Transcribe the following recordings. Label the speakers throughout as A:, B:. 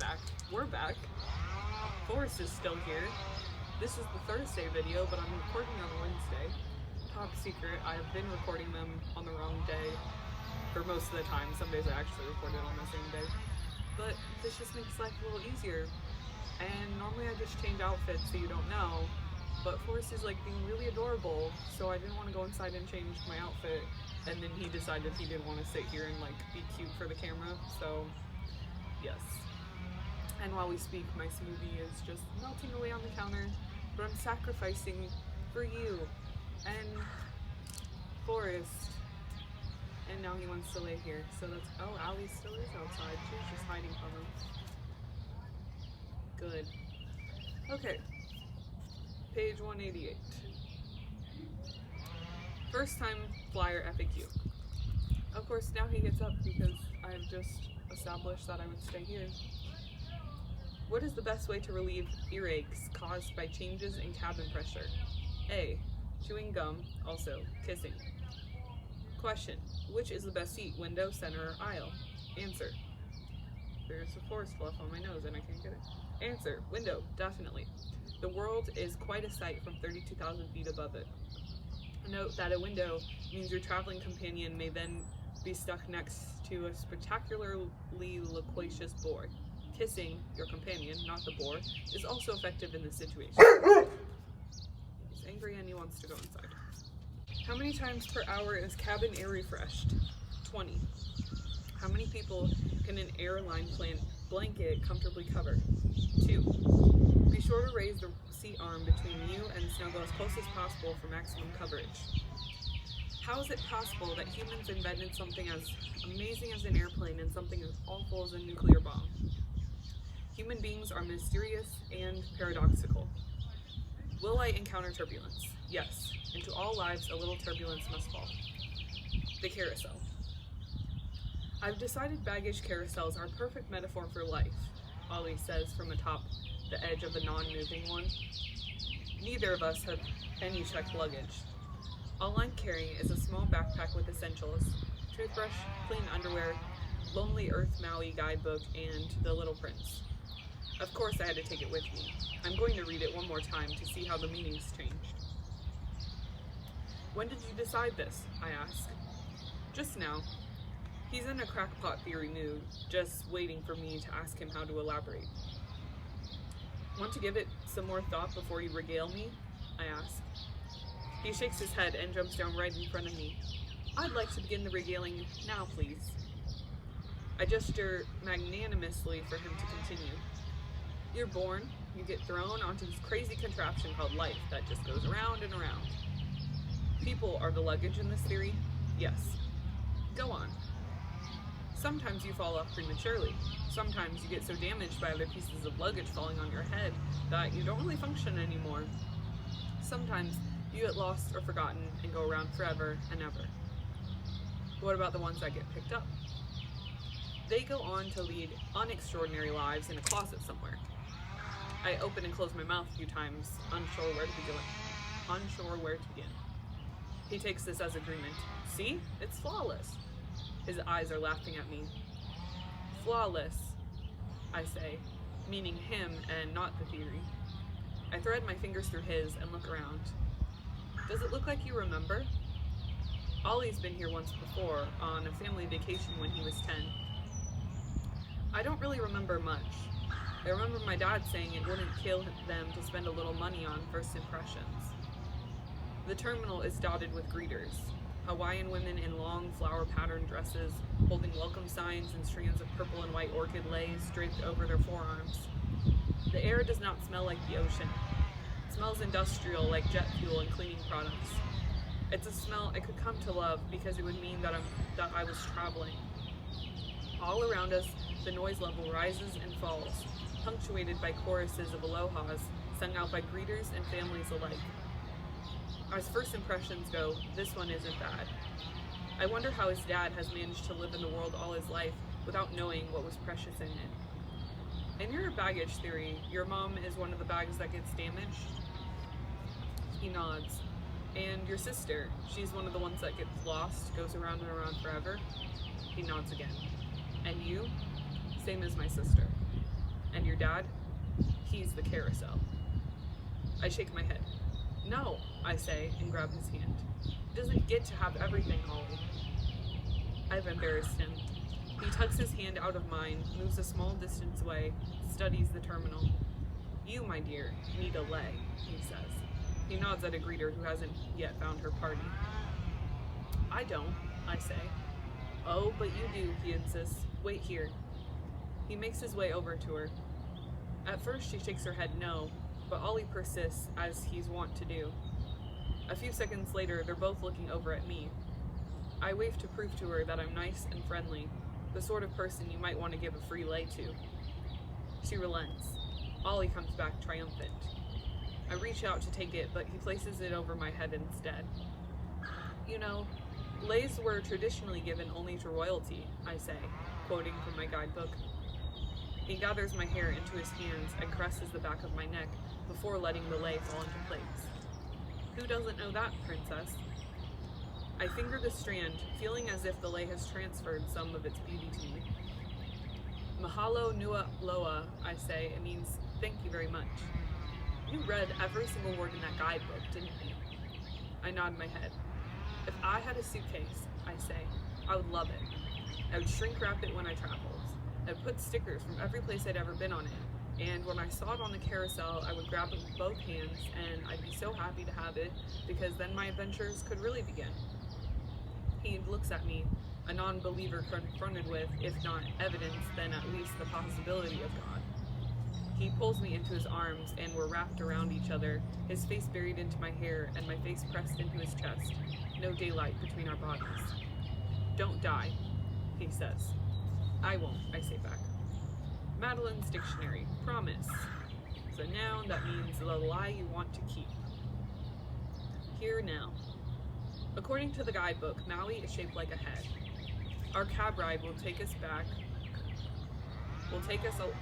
A: back. We're back. Forrest is still here. This is the Thursday video, but I'm recording on Wednesday. Top secret, I've been recording them on the wrong day for most of the time. Some days I actually record it on the same day. But this just makes life a little easier. And normally I just change outfits so you don't know. But Forrest is like being really adorable, so I didn't want to go inside and change my outfit. And then he decided he didn't want to sit here and like be cute for the camera, so yes. And while we speak, my smoothie is just melting away on the counter, but I'm sacrificing for you and Forrest. And now he wants to lay here, so that's, oh, Allie still is outside. She's just hiding from him. Good. Okay. Page 188. First time flyer FAQ. Of course, now he gets up because I've just established that I would stay here. What is the best way to relieve earaches caused by changes in cabin pressure? A. Chewing gum, also kissing. Question. Which is the best seat, window, center, or aisle? Answer. There's a forest fluff on my nose and I can't get it. Answer. Window, definitely. The world is quite a sight from 32,000 feet above it. Note that a window means your traveling companion may then be stuck next to a spectacularly loquacious boar. Kissing your companion, not the boar, is also effective in this situation. He's angry and he wants to go inside. How many times per hour is cabin air refreshed? 20. How many people can an airline blanket comfortably cover? 2. Be sure to raise the seat arm between you and snuggle as close as possible for maximum coverage. How is it possible that humans invented something as amazing as an airplane and something as awful as a nuclear bomb? Human beings are mysterious and paradoxical. Will I encounter turbulence? Yes. Into all lives, a little turbulence must fall. The carousel. I've decided baggage carousels are a perfect metaphor for life, Ollie says from atop the edge of the non-moving one. Neither of us have any checked luggage. All I'm carrying is a small backpack with essentials, toothbrush, clean underwear, Lonely Earth Maui guidebook, and The Little Prince. Of course I had to take it with me. I'm going to read it one more time to see how the meaning's changed. When did you decide this? I ask. Just now. He's in a crackpot theory mood, just waiting for me to ask him how to elaborate. Want to give it some more thought before you regale me? I ask. He shakes his head and jumps down right in front of me. I'd like to begin the regaling now, please. I gesture magnanimously for him to continue. You're born, you get thrown onto this crazy contraption called life that just goes around and around. People are the luggage in this theory? Yes. Go on. Sometimes you fall off prematurely. Sometimes you get so damaged by other pieces of luggage falling on your head that you don't really function anymore. Sometimes you get lost or forgotten and go around forever and ever. What about the ones that get picked up? They go on to lead unextraordinary lives in a closet somewhere. I open and close my mouth a few times, unsure where to begin. He takes this as agreement. See? It's flawless. His eyes are laughing at me. Flawless, I say, meaning him and not the theory. I thread my fingers through his and look around. Does it look like you remember? Ollie's been here once before, on a family vacation when he was 10. I don't really remember much. I remember my dad saying it wouldn't kill them to spend a little money on first impressions. The terminal is dotted with greeters. Hawaiian women in long flower-patterned dresses, holding welcome signs and strands of purple and white orchid leis draped over their forearms. The air does not smell like the ocean. It smells industrial, like jet fuel and cleaning products. It's a smell I could come to love because it would mean that I was traveling. All around us, the noise level rises and falls, punctuated by choruses of alohas sung out by greeters and families alike. As first impressions go, this one isn't bad. I wonder how his dad has managed to live in the world all his life without knowing what was precious in it. In your baggage theory, your mom is one of the bags that gets damaged? He nods. And your sister, she's one of the ones that gets lost, goes around and around forever? He nods again. And you? Same as my sister. And your dad? He's the carousel. I shake my head. No, I say, and grab his hand. He doesn't get to have everything, Ollie. I've embarrassed him. He tucks his hand out of mine, moves a small distance away, studies the terminal. You, my dear, need a leg, he says. He nods at a greeter who hasn't yet found her party. I don't, I say. Oh, but you do, he insists. Wait here. He makes his way over to her. At first she shakes her head no, but Ollie persists, as he's wont to do. A few seconds later, they're both looking over at me. I wave to prove to her that I'm nice and friendly, the sort of person you might want to give a free lay to. She relents. Ollie comes back triumphant. I reach out to take it, but he places it over my head instead. You know, lays were traditionally given only to royalty, I say, quoting from my guidebook. He gathers my hair into his hands and caresses the back of my neck before letting the lei fall into place. Who doesn't know that, princess? I finger the strand, feeling as if the lei has transferred some of its beauty to me. Mahalo nua loa, I say. It means thank you very much. You read every single word in that guidebook, didn't you? I nod my head. If I had a suitcase, I say, I would love it. I would shrink wrap it when I traveled. I'd put stickers from every place I'd ever been on it. And when I saw it on the carousel, I would grab it with both hands, and I'd be so happy to have it, because then my adventures could really begin. He looks at me, a non-believer confronted with, if not evidence, then at least the possibility of God. He pulls me into his arms, and we're wrapped around each other, his face buried into my hair, and my face pressed into his chest. No daylight between our bodies. Don't die, he says. I won't, I say back. Madeline's dictionary. Promise. It's a noun that means the lie you want to keep. Here now. According to the guidebook, Maui is shaped like a head. Our cab ride will take us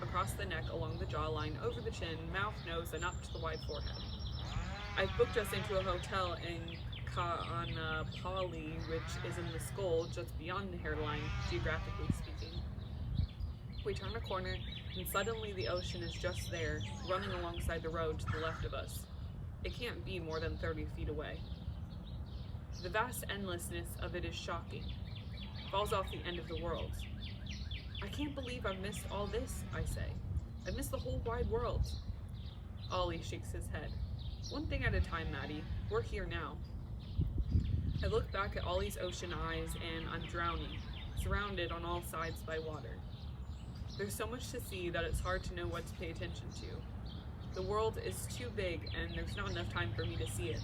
A: across the neck, along the jawline, over the chin, mouth, nose, and up to the wide forehead. I've booked us into a hotel in Ka'anapali, which is in the skull, just beyond the hairline, geographically speaking. We turn a corner, and suddenly the ocean is just there, running alongside the road to the left of us. It can't be more than 30 feet away. The vast endlessness of it is shocking. Falls off the end of the world. I can't believe I've missed all this, I say. I've missed the whole wide world. Ollie shakes his head. One thing at a time, Maddie. We're here now. I look back at Ollie's ocean eyes, and I'm drowning, surrounded on all sides by water. There's so much to see that it's hard to know what to pay attention to. The world is too big, and there's not enough time for me to see it.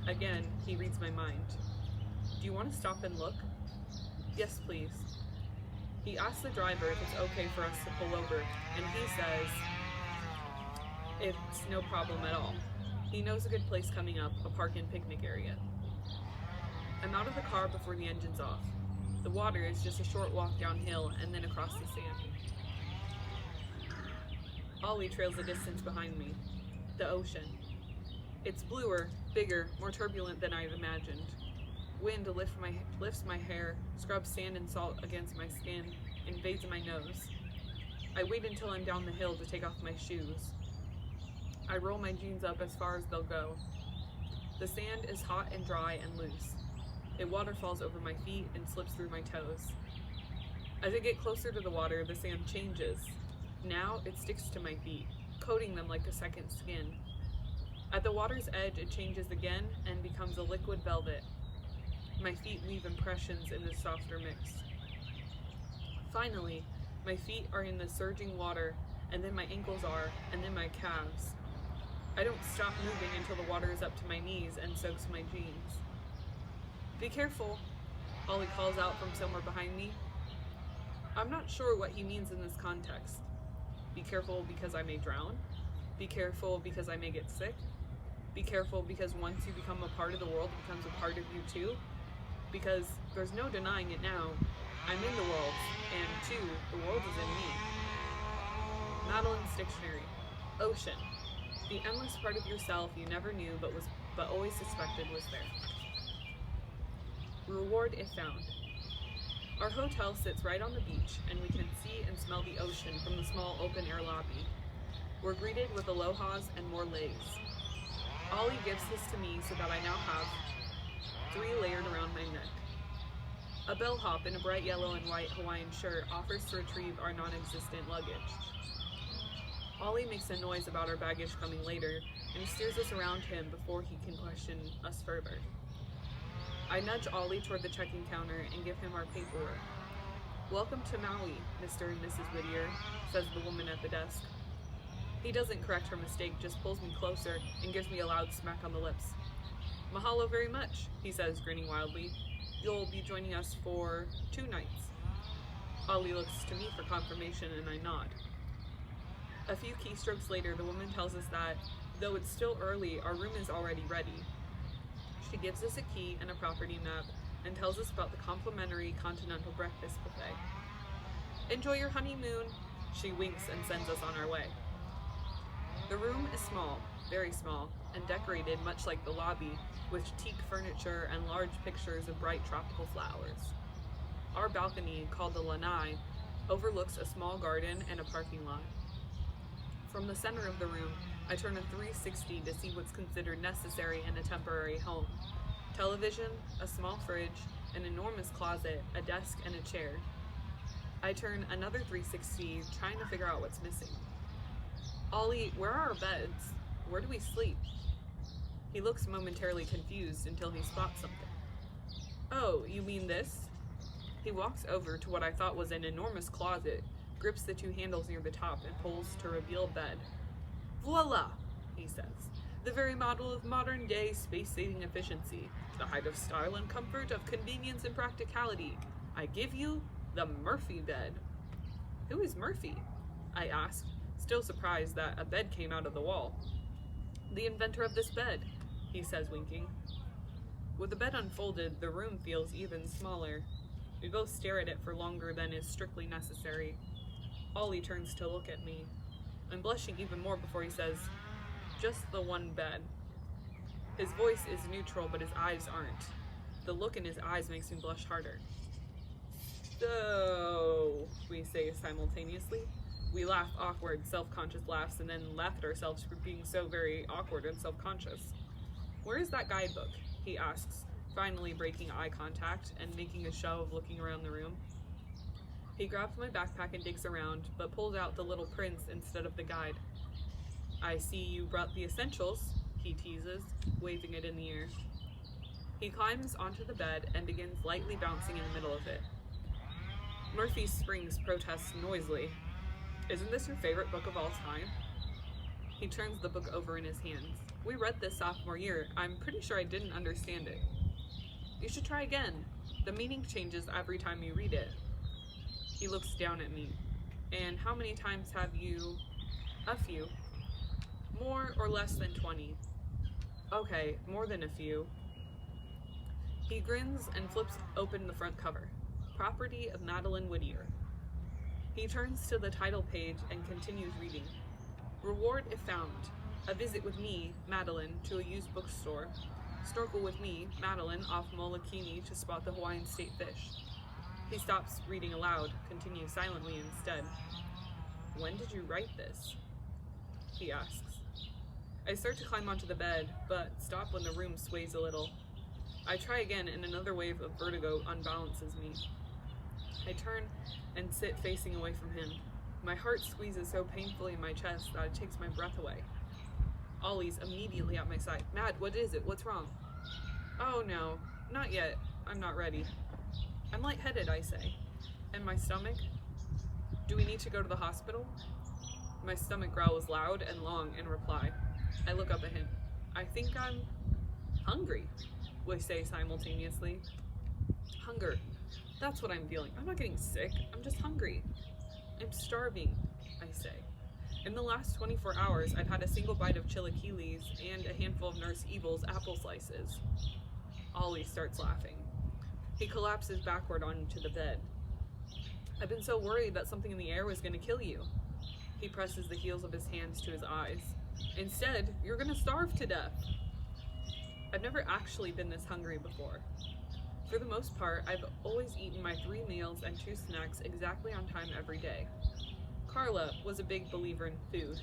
A: Again, he reads my mind. Do you want to stop and look? Yes, please. He asks the driver if it's okay for us to pull over, and he says it's no problem at all. He knows a good place coming up, a park and picnic area. I'm out of the car before the engine's off. The water is just a short walk downhill and then across the sand. Ollie trails the distance behind me. The ocean. It's bluer, bigger, more turbulent than I'd imagined. Wind lifts my hair, scrubs sand and salt against my skin, invades my nose. I wait until I'm down the hill to take off my shoes. I roll my jeans up as far as they'll go. The sand is hot and dry and loose. It waterfalls over my feet and slips through my toes. As I get closer to the water, the sand changes. Now it sticks to my feet, coating them like a second skin. At the water's edge, it changes again and becomes a liquid velvet. My feet leave impressions in this softer mix. Finally, my feet are in the surging water, and then my ankles are, and then my calves. I don't stop moving until the water is up to my knees and soaks my jeans. Be careful, Ollie calls out from somewhere behind me. I'm not sure what he means in this context. Be careful because I may drown? Be careful because I may get sick? Be careful because once you become a part of the world, it becomes a part of you too? Because there's no denying it now. I'm in the world, and two, the world is in me. Madeline's dictionary. Ocean. The endless part of yourself you never knew but always suspected was there. Reward if found. Our hotel sits right on the beach, and we can see and smell the ocean from the small open-air lobby. We're greeted with alohas and more leis. Ollie gives this to me so that I now have 3 layered around my neck. A bellhop in a bright yellow and white Hawaiian shirt offers to retrieve our non-existent luggage. Ollie makes a noise about our baggage coming later and steers us around him before he can question us further. I nudge Ollie toward the check-in counter and give him our paperwork. "Welcome to Maui, Mr. and Mrs. Whittier," says the woman at the desk. He doesn't correct her mistake, just pulls me closer and gives me a loud smack on the lips. "Mahalo very much," he says, grinning wildly. "You'll be joining us for 2 nights. Ollie looks to me for confirmation and I nod. A few keystrokes later, the woman tells us that, though it's still early, our room is already ready. She gives us a key and a property map and tells us about the complimentary continental breakfast buffet. "Enjoy your honeymoon," she winks and sends us on our way. The room is small, very small, and decorated much like the lobby, with teak furniture and large pictures of bright tropical flowers. Our balcony, called the lanai, overlooks a small garden and a parking lot. From the center of the room, I turn a 360 to see what's considered necessary in a temporary home. Television, a small fridge, an enormous closet, a desk, and a chair. I turn another 360, trying to figure out what's missing. "Ollie, where are our beds? Where do we sleep?" He looks momentarily confused until he spots something. "Oh, you mean this?" He walks over to what I thought was an enormous closet, grips the 2 handles near the top, and pulls to reveal bed. "Voila," he says. "The very model of modern-day space-saving efficiency, the height of style and comfort, of convenience and practicality. I give you the Murphy bed." "Who is Murphy?" I asked, still surprised that a bed came out of the wall. "The inventor of this bed," he says, winking. With the bed unfolded, the room feels even smaller. We both stare at it for longer than is strictly necessary. Ollie turns to look at me. I'm blushing even more before he says, "Just the one bed." His voice is neutral, but his eyes aren't. The look in his eyes makes me blush harder. "So," we say simultaneously. We laugh awkward, self-conscious laughs and then laugh at ourselves for being so very awkward and self-conscious. "Where is that guidebook?" he asks, finally breaking eye contact and making a show of looking around the room. He grabs my backpack and digs around, but pulls out the little prints instead of the guide. "I see you brought the essentials," he teases, waving it in the air. He climbs onto the bed and begins lightly bouncing in the middle of it. Murphy Springs protests noisily. "Isn't this your favorite book of all time?" He turns the book over in his hands. "We read this sophomore year. I'm pretty sure I didn't understand it." "You should try again. The meaning changes every time you read it." He looks down at me. "And how many times have you?" "A few." "More or less than 20? "Okay, more than a few." He grins and flips open the front cover. "Property of Madeline Whittier." He turns to the title page and continues reading. "Reward if found. A visit with me, Madeline, to a used bookstore. Snorkel with me, Madeline, off Molokini to spot the Hawaiian state fish." He stops reading aloud, continues silently instead. "When did you write this?" he asks. I start to climb onto the bed, but stop when the room sways a little. I try again and another wave of vertigo unbalances me. I turn and sit facing away from him. My heart squeezes so painfully in my chest that it takes my breath away. Ollie's immediately at my side. "Mad, what is it? What's wrong?" "Oh no, not yet. I'm not ready." "I'm lightheaded," I say. "And my stomach? Do we need to go to the hospital?" My stomach growls loud and long in reply. I look up at him. "I think I'm hungry," we say simultaneously. "Hunger. That's what I'm feeling. I'm not getting sick. I'm just hungry." "I'm starving," I say. "In the last 24 hours, I've had a single bite of chilaquiles and a handful of Nurse Evil's apple slices." Ollie starts laughing. He collapses backward onto the bed. "I've been so worried that something in the air was going to kill you." He presses the heels of his hands to his eyes. "Instead, you're going to starve to death." I've never actually been this hungry before. For the most part, I've always eaten my 3 meals and 2 snacks exactly on time every day. Carla was a big believer in food.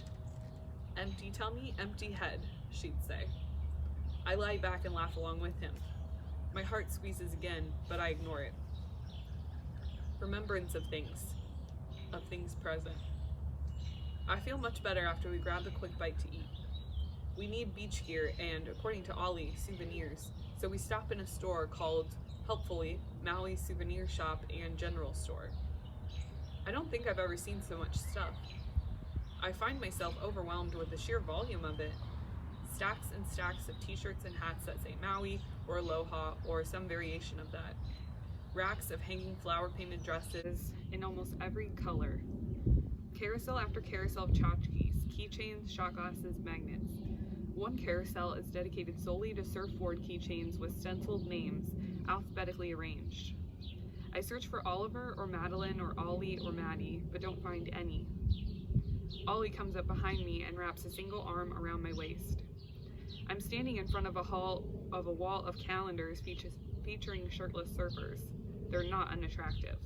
A: Empty tummy, empty head, she'd say. I lie back and laugh along with him. My heart squeezes again, but I ignore it. Remembrance of things present. I feel much better after we grab a quick bite to eat. We need beach gear and, according to Ollie, souvenirs, so we stop in a store called, helpfully, Maui Souvenir Shop and General Store. I don't think I've ever seen so much stuff. I find myself overwhelmed with the sheer volume of it. Stacks and stacks of t-shirts and hats that say Maui or Aloha or some variation of that. Racks of hanging flower-painted dresses in almost every color. Carousel after carousel of tchotchkes, keychains, shot glasses, magnets. One carousel is dedicated solely to surfboard keychains with stenciled names, alphabetically arranged. I search for Oliver or Madeline or Ollie or Maddie, but don't find any. Ollie comes up behind me and wraps a single arm around my waist. I'm standing in front of a wall of calendars featuring shirtless surfers. They're not unattractive.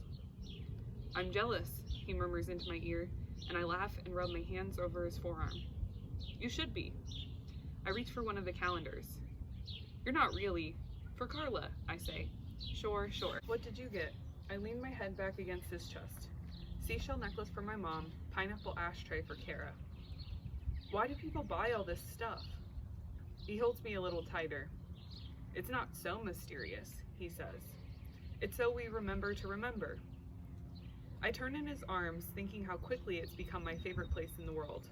A: I'm jealous, he murmurs into my ear, and I laugh and rub my hands over his forearm. You should be. I reach for one of the calendars. You're not really. For Carla, I say. Sure. What did you get? I lean my head back against his chest. Seashell necklace for my mom, pineapple ashtray for Kara. Why do people buy all this stuff? He holds me a little tighter. It's not so mysterious, he says. It's so we remember to remember. I turn in his arms, thinking how quickly it's become my favorite place in the world.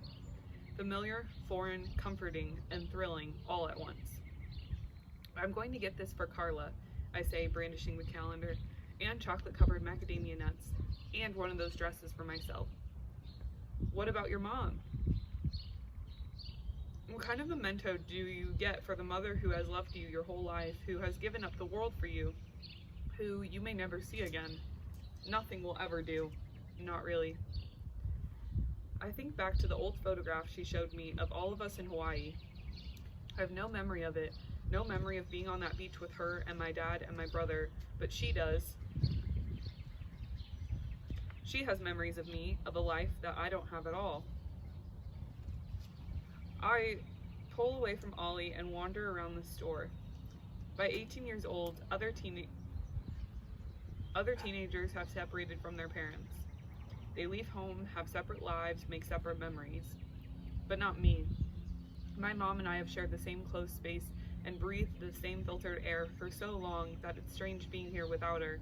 A: Familiar, foreign, comforting, and thrilling all at once. I'm going to get this for Carla, I say, brandishing the calendar, and chocolate-covered macadamia nuts, and one of those dresses for myself. What about your mom? What kind of memento do you get for the mother who has loved you your whole life, who has given up the world for you, who you may never see again? Nothing will ever do. Not really. I think back to the old photograph she showed me of all of us in Hawaii. I have no memory of it, no memory of being on that beach with her and my dad and my brother, but she does. She has memories of me, of a life that I don't have at all. I pull away from Ollie and wander around the store. By 18 years old, other teenagers have separated from their parents. They leave home, have separate lives, make separate memories. But not me. My mom and I have shared the same closed space and breathed the same filtered air for so long that it's strange being here without her.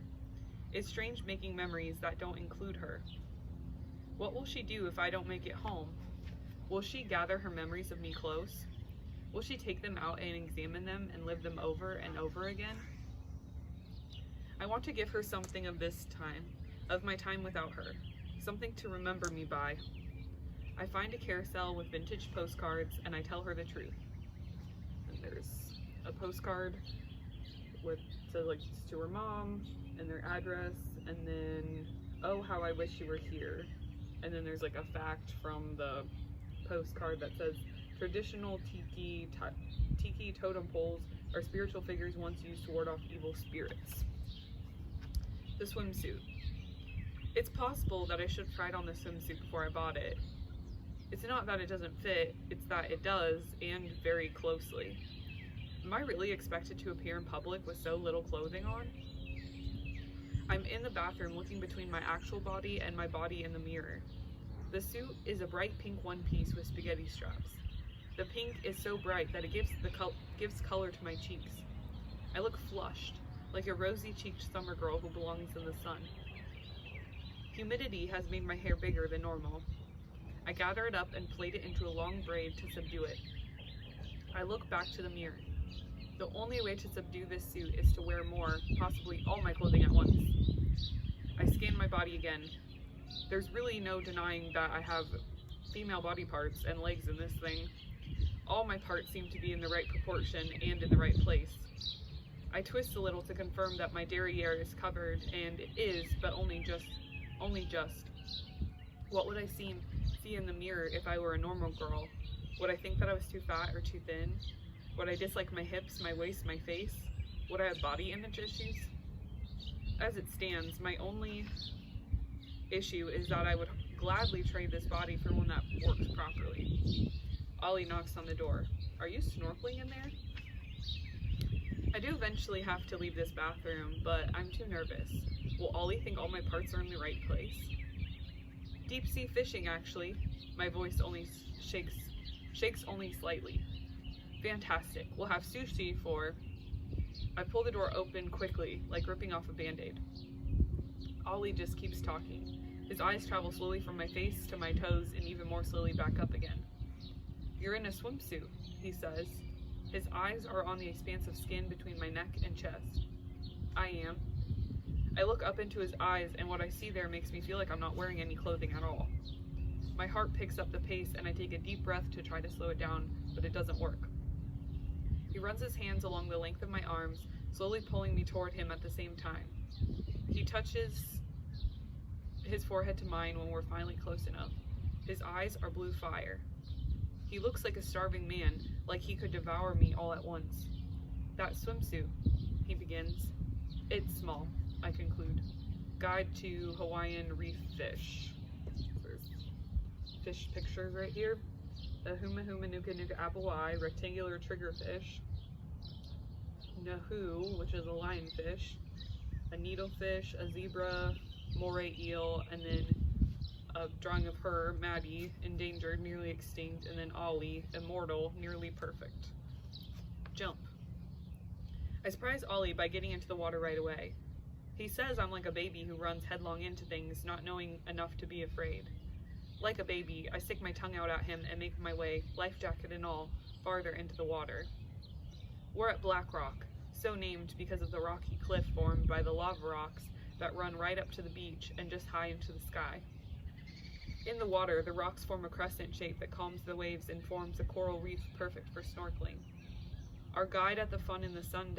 A: It's strange making memories that don't include her. What will she do if I don't make it home? Will she gather her memories of me close? Will she take them out and examine them and live them over and over again? I want to give her something of this time, of my time without her, something to remember me by. I find a carousel with vintage postcards and I tell her the truth. And there's a postcard with to her mom and their address, and then, oh, how I wish you were here. And then there's like a fact from the postcard that says, traditional tiki totem poles are spiritual figures once used to ward off evil spirits. The swimsuit. It's possible that I should have tried on the swimsuit before I bought it. It's not that it doesn't fit, it's that it does, and very closely. Am I really expected to appear in public with so little clothing on? I'm in the bathroom looking between my actual body and my body in the mirror. The suit is a bright pink one-piece with spaghetti straps. The pink is so bright that it gives color to my cheeks. I look flushed, like a rosy-cheeked summer girl who belongs in the sun. Humidity has made my hair bigger than normal. I gather it up and plait it into a long braid to subdue it. I look back to the mirror. The only way to subdue this suit is to wear more, possibly all my clothing at once. I scan my body again. There's really no denying that I have female body parts and legs in this thing. All my parts seem to be in the right proportion and in the right place. I twist a little to confirm that my derriere is covered, and it is, but only just. What would I see in the mirror if I were a normal girl? Would I think that I was too fat or too thin? Would I dislike my hips, my waist, my face? Would I have body image issues? As it stands, my only issue is that I would gladly trade this body for one that works properly. Ollie knocks on the door. Are you snorkeling in there? I do eventually have to leave this bathroom, but I'm too nervous. Will Ollie think all my parts are in the right place? Deep sea fishing, actually. My voice only shakes only slightly. Fantastic. We'll have sushi for... I pull the door open quickly, like ripping off a band-aid. Ollie just keeps talking. His eyes travel slowly from my face to my toes and even more slowly back up again. You're in a swimsuit, he says. His eyes are on the expansive skin between my neck and chest. I am. I look up into his eyes, and what I see there makes me feel like I'm not wearing any clothing at all. My heart picks up the pace, and I take a deep breath to try to slow it down, but it doesn't work. He runs his hands along the length of my arms, slowly pulling me toward him at the same time. He touches his forehead to mine when we're finally close enough. His eyes are blue fire. He looks like a starving man, like he could devour me all at once. That swimsuit, he begins. It's small, I conclude. Guide to Hawaiian reef fish. There's fish pictures right here. A huma huma nuka nuka apple eye, rectangular triggerfish. Nahu, which is a lionfish. A needlefish, a zebra, moray eel, and then a drawing of her, Maddie, endangered, nearly extinct, and then Ollie, immortal, nearly perfect. Jump. I surprise Ollie by getting into the water right away. He says I'm like a baby who runs headlong into things, not knowing enough to be afraid. Like a baby, I stick my tongue out at him and make my way, life jacket and all, farther into the water. We're at Black Rock, so named because of the rocky cliff formed by the lava rocks that run right up to the beach and just high into the sky. In the water, the rocks form a crescent shape that calms the waves and forms a coral reef perfect for snorkeling. Our guide at the Fun in the Sun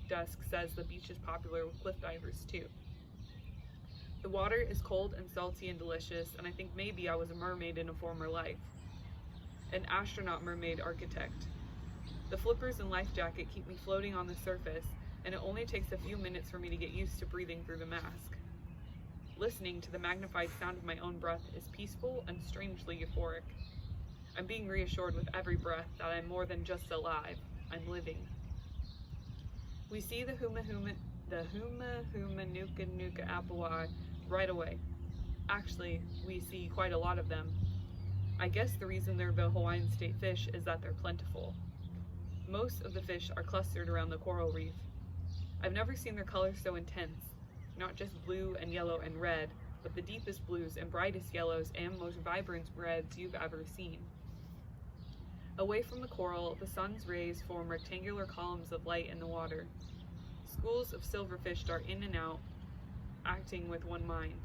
A: desk says the beach is popular with cliff divers too. The water is cold and salty and delicious, and I think maybe I was a mermaid in a former life. An astronaut mermaid architect. The flippers and life jacket keep me floating on the surface, and it only takes a few minutes for me to get used to breathing through the mask. Listening to the magnified sound of my own breath is peaceful and strangely euphoric. I'm being reassured with every breath that I'm more than just alive, I'm living. We see the huma huma nuka nuka apple eye right away. Actually, we see quite a lot of them. I guess the reason they're the Hawaiian state fish is that they're plentiful. Most of the fish are clustered around the coral reef. I've never seen their colors so intense, not just blue and yellow and red, but the deepest blues and brightest yellows and most vibrant reds you've ever seen. Away from the coral, the sun's rays form rectangular columns of light in the water. Schools of silverfish dart in and out, acting with one mind.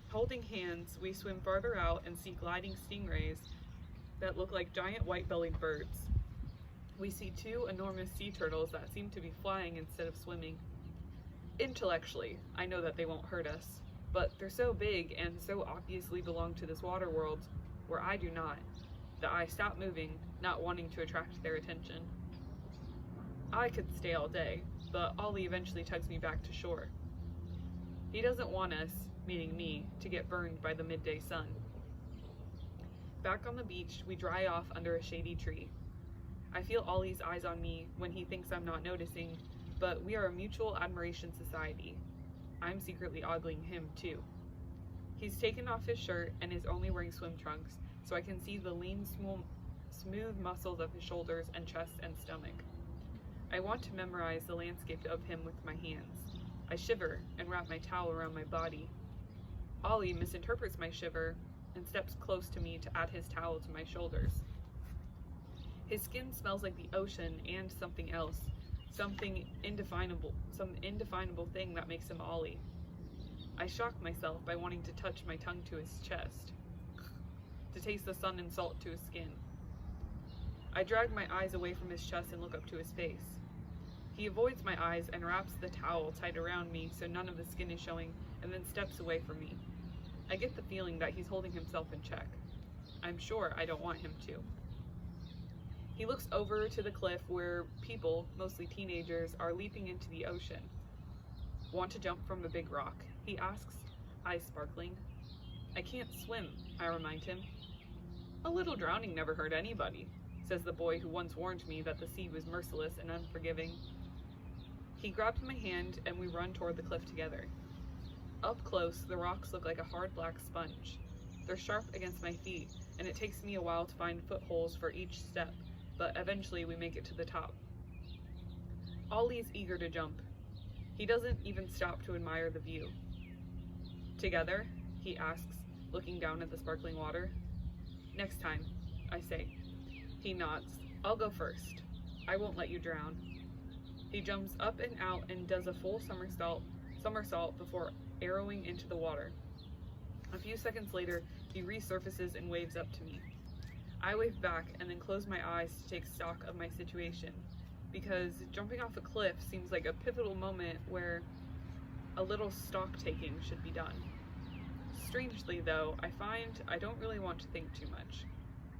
A: Holding hands, we swim farther out and see gliding stingrays that look like giant white-bellied birds. We see two enormous sea turtles that seem to be flying instead of swimming. Intellectually, I know that they won't hurt us, but they're so big and so obviously belong to this water world, where I do not, that I stop moving, not wanting to attract their attention. I could stay all day, but Ollie eventually tugs me back to shore. He doesn't want us, meaning me, to get burned by the midday sun. Back on the beach, we dry off under a shady tree. I feel Ollie's eyes on me when he thinks I'm not noticing, but we are a mutual admiration society. I'm secretly ogling him too. He's taken off his shirt and is only wearing swim trunks, so I can see the lean, smooth muscles of his shoulders and chest and stomach. I want to memorize the landscape of him with my hands. I shiver and wrap my towel around my body. Ollie misinterprets my shiver and steps close to me to add his towel to my shoulders. His skin smells like the ocean and something else, some indefinable thing that makes him Ollie. I shock myself by wanting to touch my tongue to his chest, to taste the sun and salt to his skin. I drag my eyes away from his chest and look up to his face. He avoids my eyes and wraps the towel tight around me so none of the skin is showing, and then steps away from me. I get the feeling that he's holding himself in check. I'm sure I don't want him to. He looks over to the cliff where people, mostly teenagers, are leaping into the ocean. Want to jump from a big rock? He asks, eyes sparkling. I can't swim, I remind him. A little drowning never hurt anybody, says the boy who once warned me that the sea was merciless and unforgiving. He grabs my hand and we run toward the cliff together. Up close, the rocks look like a hard black sponge. They're sharp against my feet, and it takes me a while to find footholds for each step, but eventually we make it to the top. Ollie's eager to jump. He doesn't even stop to admire the view. Together? He asks, looking down at the sparkling water. Next time, I say. He nods. I'll go first. I won't let you drown. He jumps up and out and does a full somersault before arrowing into the water. A few seconds later, he resurfaces and waves up to me. I wave back and then close my eyes to take stock of my situation, because jumping off a cliff seems like a pivotal moment where a little stock taking should be done. Strangely, though, I find I don't really want to think too much.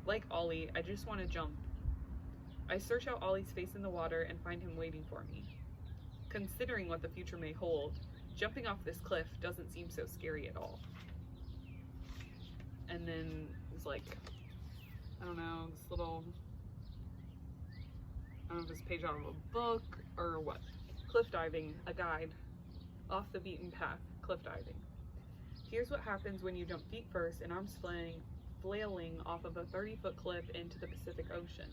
A: Like Ollie, I just want to jump. I search out Ollie's face in the water and find him waiting for me. Considering what the future may hold, jumping off this cliff doesn't seem so scary at all. And then it's like, I don't know, this little, I don't know if it's a page out of a book or what. Cliff diving, a guide. Off the beaten path, cliff diving. Here's what happens when you jump feet first and arms flailing off of a 30-foot cliff into the Pacific Ocean.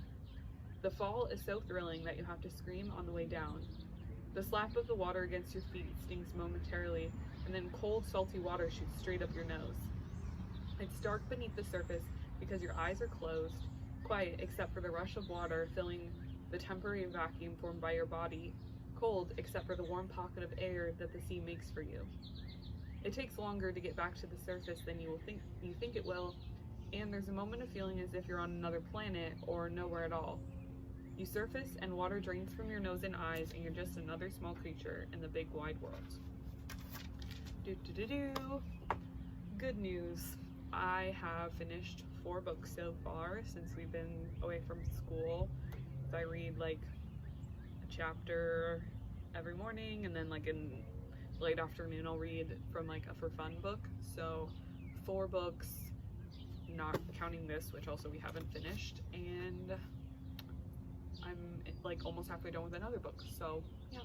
A: The fall is so thrilling that you have to scream on the way down. The slap of the water against your feet stings momentarily, and then cold, salty water shoots straight up your nose. It's dark beneath the surface because your eyes are closed, quiet except for the rush of water filling the temporary vacuum formed by your body, cold except for the warm pocket of air that the sea makes for you. It takes longer to get back to the surface than you think it will, and there's a moment of feeling as if you're on another planet or nowhere at all. You surface and water drains from your nose and eyes, and you're just another small creature in the big wide world. Good news. I have finished 4 books so far since we've been away from school. So I read like a chapter every morning, and then like in late afternoon I'll read from like a for fun book. So 4 books, not counting this, which also we haven't finished, and I'm like almost halfway done with another book. So yeah.